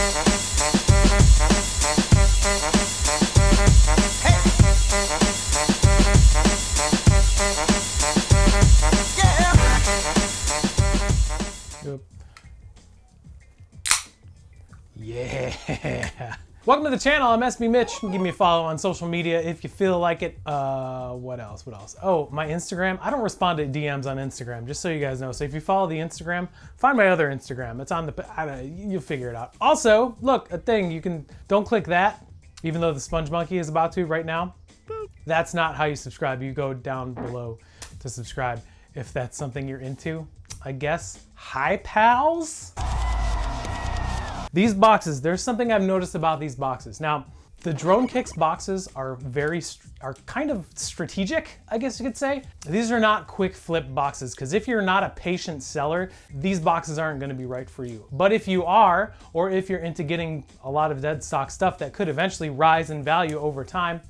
Yeah. Welcome to the channel. I'm SB Mitch. Give me a follow on social media if you feel like it. What else? Oh, my Instagram. I don't respond to DMs on Instagram, just so you guys know. So if you follow the Instagram, find my other Instagram. It's on the, you'll figure it out. Also, look, a thing, don't click that, even though the Sponge Monkey is about to right now. That's not how you subscribe. You go down below to subscribe if that's something you're into, I guess. Hi, pals. These boxes, there's something I've noticed about these boxes. Now, the Dronkicks boxes are kind of strategic, I guess you could say. These are not quick flip boxes, because if you're not a patient seller, these boxes aren't gonna be right for you. But if you are, or if you're into getting a lot of dead stock stuff that could eventually rise in value over time,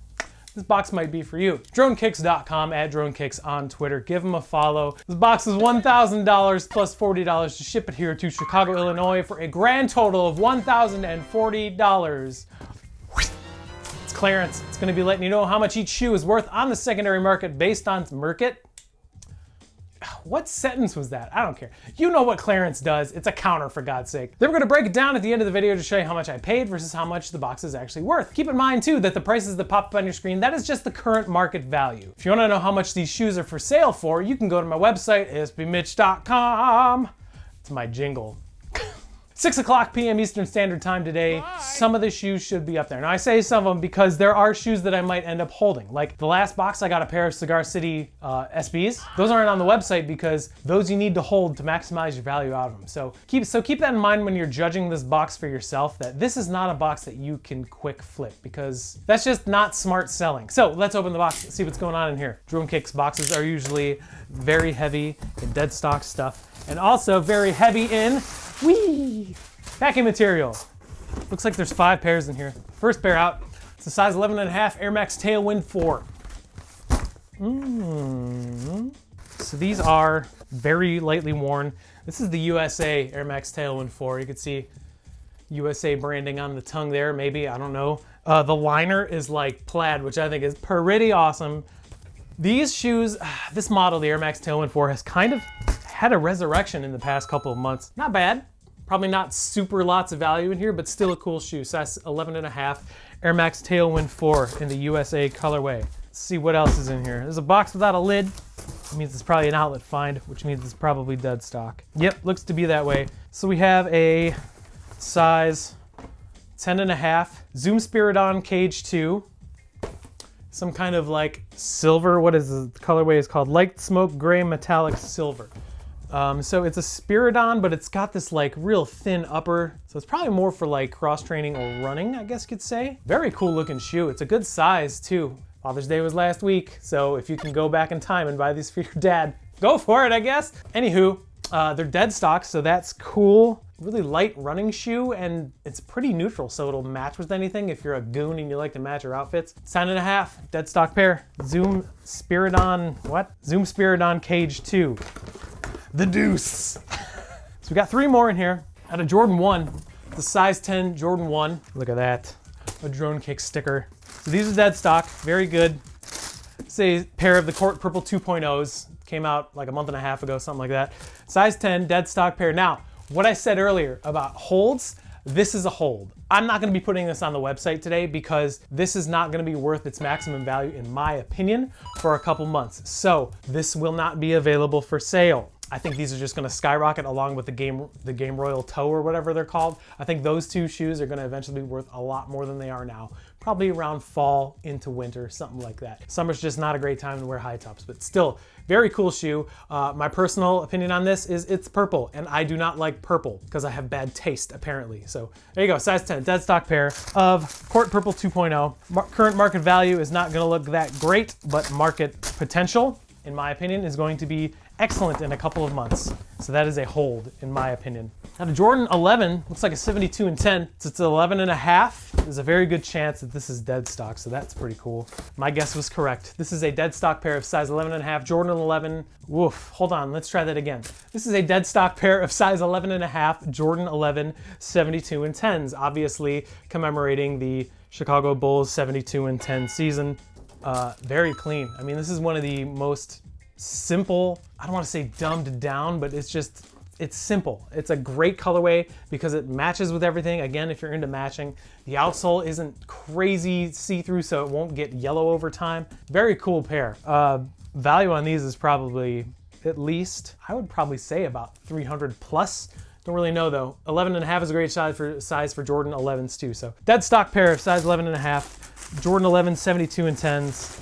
this box might be for you. Dronkicks.com, @Dronkicks on Twitter. Give them a follow. This box is $1,000 plus $40 to ship it here to Chicago, Illinois for a grand total of $1,040. It's clearance. It's gonna be letting you know how much each shoe is worth on the secondary market based on market. What sentence was that? I don't care. You know what clearance does. It's a counter, for God's sake. Then we're gonna break it down at the end of the video to show you how much I paid versus how much the box is actually worth. Keep in mind too that the prices that pop up on your screen, that is just the current market value. If you wanna know how much these shoes are for sale for, you can go to my website, sbmitch.com. It's my jingle. 6 o'clock p.m. Eastern Standard Time today. Bye. Some of the shoes should be up there. Now I say some of them because there are shoes that I might end up holding. Like the last box, I got a pair of Cigar City SBs. Those aren't on the website because those you need to hold to maximize your value out of them. So keep that in mind when you're judging this box for yourself, that this is not a box that you can quick flip, because that's just not smart selling. So let's open the box and see what's going on in here. Dronkicks boxes are usually very heavy in dead stock stuff, and also very heavy in packing material. Looks like there's 5 pairs in here. First pair out, it's a size 11.5 Air Max Tailwind 4. So these are very lightly worn. This is the USA Air Max Tailwind 4. You can see USA branding on the tongue there, maybe, I don't know. The liner is like plaid, which I think is pretty awesome. These shoes, this model, the Air Max Tailwind 4, has kind of had a resurrection in the past couple of months. Not bad. Probably not super lots of value in here, but still a cool shoe. Size 11.5 Air Max Tailwind 4 in the USA colorway. Let's see what else is in here. There's a box without a lid. That means it's probably an outlet find, which means it's probably dead stock. Yep, looks to be that way. So we have a size 10.5 Zoom Spiridon Cage 2. Some kind of like silver, what is the colorway is called? Light Smoke Gray Metallic Silver. So it's a Spiridon, but it's got this like real thin upper. So it's probably more for like cross training or running, I guess you could say. Very cool looking shoe. It's a good size too. Father's Day was last week. So if you can go back in time and buy these for your dad, go for it, I guess. Anywho, they're dead stock, so that's cool. Really light running shoe, and it's pretty neutral, so it'll match with anything if you're a goon and you like to match your outfits. 10.5, dead stock pair. Zoom Spiridon, what? Zoom Spiridon Cage 2. The deuce. So we got 3 more in here. At a Jordan 1, the size 10 Jordan 1. Look at that, a Dronkicks sticker. So these are dead stock, very good. It's a pair of the Court Purple 2.0s. Came out like a month and a half ago, something like that. Size 10, dead stock pair. Now, what I said earlier about holds, this is a hold. I'm not gonna be putting this on the website today because this is not gonna be worth its maximum value, in my opinion, for a couple months. So this will not be available for sale. I think these are just gonna skyrocket along with the Game Royal Toe or whatever they're called. I think those 2 shoes are gonna eventually be worth a lot more than they are now. Probably around fall into winter, something like that. Summer's just not a great time to wear high tops, but still, very cool shoe. My personal opinion on this is it's purple, and I do not like purple because I have bad taste, apparently. So there you go, size 10, dead stock pair of Court Purple 2.0. Current market value is not gonna look that great, but market potential, in my opinion, is going to be excellent in a couple of months. So that is a hold, in my opinion. Now the Jordan 11 looks like a 72 and 10. So it's 11.5. there's a very good chance that this is Deadstock, so that's pretty cool. My guess was correct. This is a Deadstock pair of size 11.5, Jordan 11. Woof, hold on, let's try that again. This is a Deadstock pair of size 11.5, Jordan 11, 72 and 10s, obviously commemorating the Chicago Bulls 72 and 10 season. Very clean. I mean, this is one of the most simple, I don't want to say dumbed down, but it's simple. It's a great colorway because it matches with everything. Again, if you're into matching, the outsole isn't crazy see-through, so it won't get yellow over time. Very cool pair. Value on these is probably at least, I would probably say about 300 plus. Don't really know though. 11.5 is a great size for Jordan 11s too. So Deadstock pair of size 11.5, Jordan 11, 72 and 10s.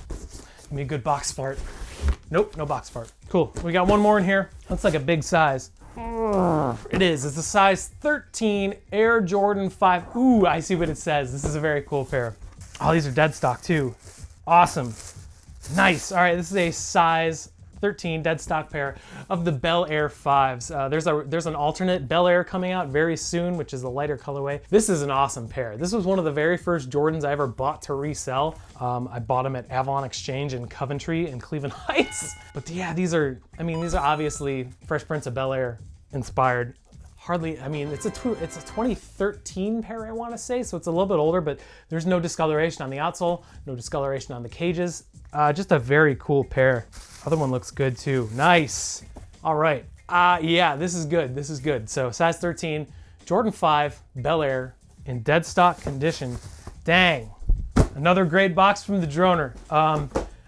Give me a good box fart. Nope, no box fart. Cool, we got one more in here. Looks like a big size. It is, it's a size 13 Air Jordan 5. Ooh, I see what it says. This is a very cool pair. Oh, these are Deadstock too. Awesome, nice. All right, this is a size 13 Deadstock pair of the Bel-Air 5s. There's an alternate Bel-Air coming out very soon, which is a lighter colorway. This is an awesome pair. This was one of the very first Jordans I ever bought to resell. I bought them at Avalon Exchange in Coventry and Cleveland Heights. But yeah, these are obviously Fresh Prince of Bel-Air inspired. Hardly, I mean, it's a 2013 pair, I want to say, so it's a little bit older, but there's no discoloration on the outsole, no discoloration on the cages. Just a very cool pair. Other one looks good too. Nice. All right. Yeah, this is good. This is good. So size 13, Jordan 5, Bel-Air in Deadstock condition. Dang. Another great box from the Droner.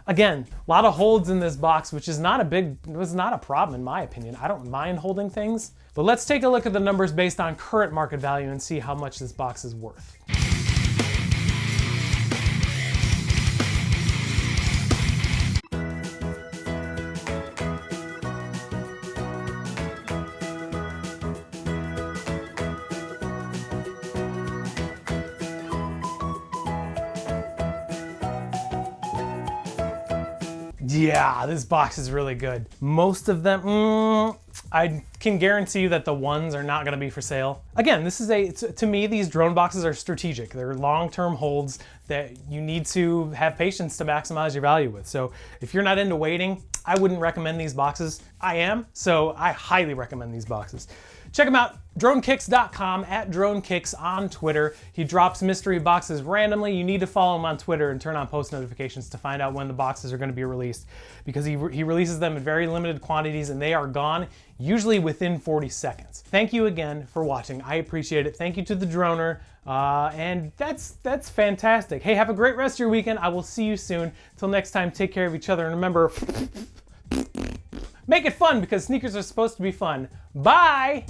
Again, a lot of holds in this box, which is not a problem in my opinion. I don't mind holding things. But let's take a look at the numbers based on current market value and see how much this box is worth. Yeah, this box is really good. Most of them, I can guarantee you that the ones are not gonna be for sale. Again, this is to me, these drone boxes are strategic. They're long-term holds that you need to have patience to maximize your value with. So if you're not into waiting, I wouldn't recommend these boxes. I am, so I highly recommend these boxes. Check him out, Dronkicks.com, at Dronkicks on Twitter. He drops mystery boxes randomly. You need to follow him on Twitter and turn on post notifications to find out when the boxes are gonna be released, because he releases them in very limited quantities and they are gone, usually within 40 seconds. Thank you again for watching. I appreciate it. Thank you to the Droner. And that's fantastic. Hey, have a great rest of your weekend. I will see you soon. Till next time, take care of each other and remember, make it fun because sneakers are supposed to be fun. Bye!